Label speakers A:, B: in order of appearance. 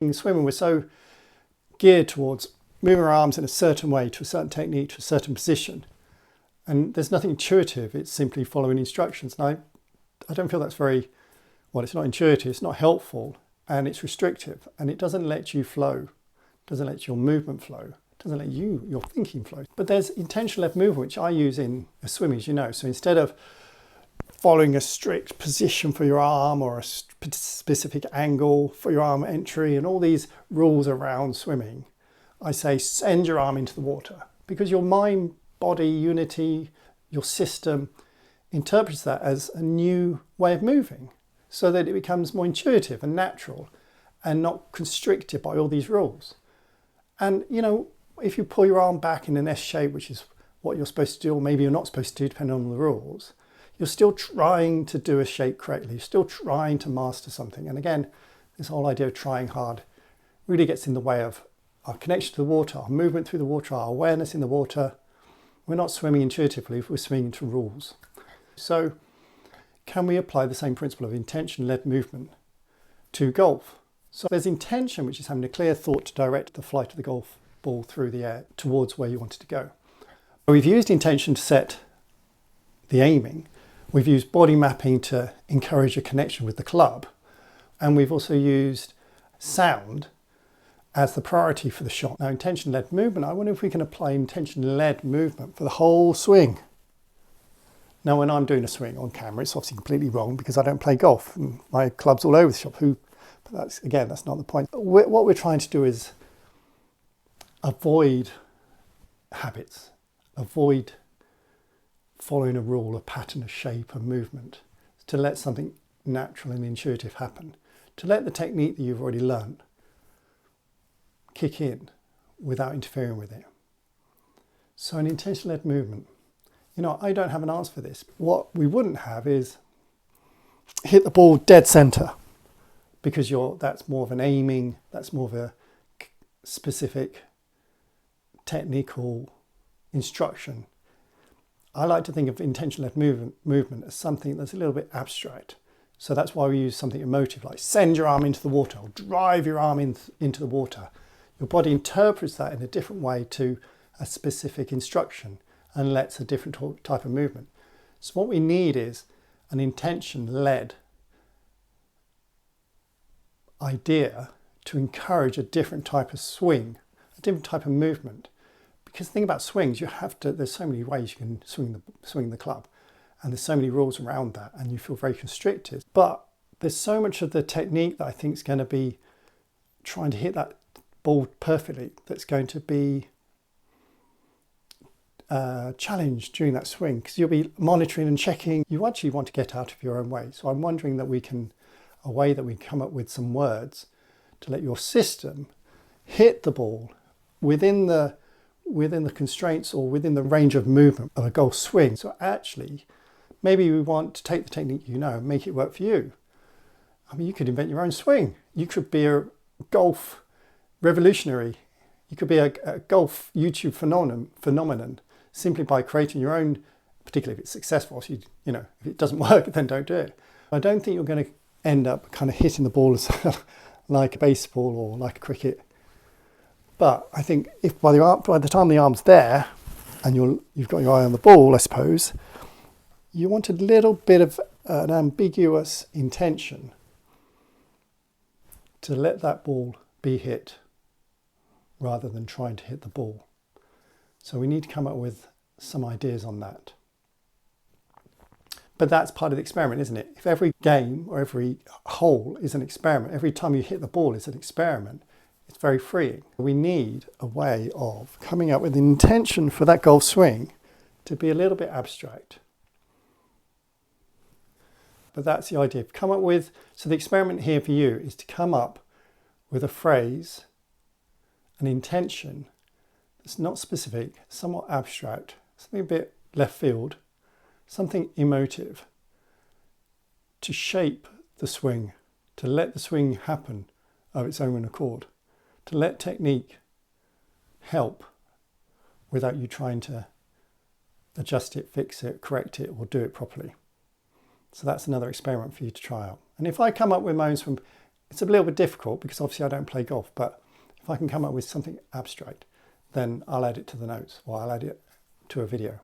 A: In swimming, we're so geared towards moving our arms in a certain way, to a certain technique, to a certain position. And there's nothing intuitive, it's simply following instructions. And I don't feel that's very, well, it's not intuitive, it's not helpful, and it's restrictive, and it doesn't let you flow, doesn't let your movement flow, doesn't let your thinking flow. But there's intention-led movement, which I use in swimming, as you know. So instead of following a strict position for your arm or a specific angle for your arm entry and all these rules around swimming, I say send your arm into the water, because your mind body unity, your system interprets that as a new way of moving, so that it becomes more intuitive and natural and not constricted by all these rules. And you know, if you pull your arm back in an S shape, which is what you're supposed to do, or maybe you're not supposed to do depending on the rules, you're still trying to do a shape correctly, you're still trying to master something. And again, this whole idea of trying hard really gets in the way of our connection to the water, our movement through the water, our awareness in the water. We're not swimming intuitively, we're swimming to rules. So can we apply the same principle of intention-led movement to golf? So there's intention, which is having a clear thought to direct the flight of the golf ball through the air towards where you want it to go. We've used intention to set the aiming. We've used body mapping to encourage a connection with the club. And we've also used sound as the priority for the shot. Now, intention-led movement, I wonder if we can apply intention-led movement for the whole swing. Now, when I'm doing a swing on camera, it's obviously completely wrong because I don't play golf and my club's all over the shop. But that's not the point. What we're trying to do is avoid habits, avoid following a rule, a pattern, a shape, a movement, to let something natural and intuitive happen, to let the technique that you've already learned kick in without interfering with it. So an intention-led movement. You know, I don't have an answer for this. What we wouldn't have is hit the ball dead center, because that's more of an aiming, that's more of a specific technical instruction. I like to think of intention-led movement as something that's a little bit abstract. So that's why we use something emotive, like send your arm into the water, or drive your arm into the water. Your body interprets that in a different way to a specific instruction and lets a different type of movement. So what we need is an intention-led idea to encourage a different type of swing, a different type of movement. Because the thing about swings, there's so many ways you can swing the club, and there's so many rules around that, and you feel very constricted. But there's so much of the technique that I think is going to be trying to hit that ball perfectly, that's going to be challenged during that swing, because you'll be monitoring and checking. You actually want to get out of your own way. So I'm wondering that a way that we come up with some words to let your system hit the ball within the constraints or within the range of movement of a golf swing. So actually, maybe we want to take the technique and make it work for you. I mean, you could invent your own swing. You could be a golf revolutionary. You could be a golf YouTube phenomenon simply by creating your own, particularly if it's successful. So if it doesn't work, then don't do it. I don't think you're going to end up kind of hitting the ball like a baseball or like a cricket. But I think if by the time the arm's there and you've got your eye on the ball, I suppose, you want a little bit of an ambiguous intention to let that ball be hit rather than trying to hit the ball. So we need to come up with some ideas on that. But that's part of the experiment, isn't it? If every game or every hole is an experiment, every time you hit the ball is an experiment, it's very freeing. We need a way of coming up with an intention for that golf swing to be a little bit abstract. But that's the idea. So the experiment here for you is to come up with a phrase, an intention that's not specific, somewhat abstract, something a bit left field, something emotive, to shape the swing, to let the swing happen of its own accord, to let technique help without you trying to adjust it, fix it, correct it, or do it properly. So that's another experiment for you to try out. And if I come up with my own from It's a little bit difficult because obviously I don't play golf, but if I can come up with something abstract, then I'll add it to the notes or I'll add it to a video.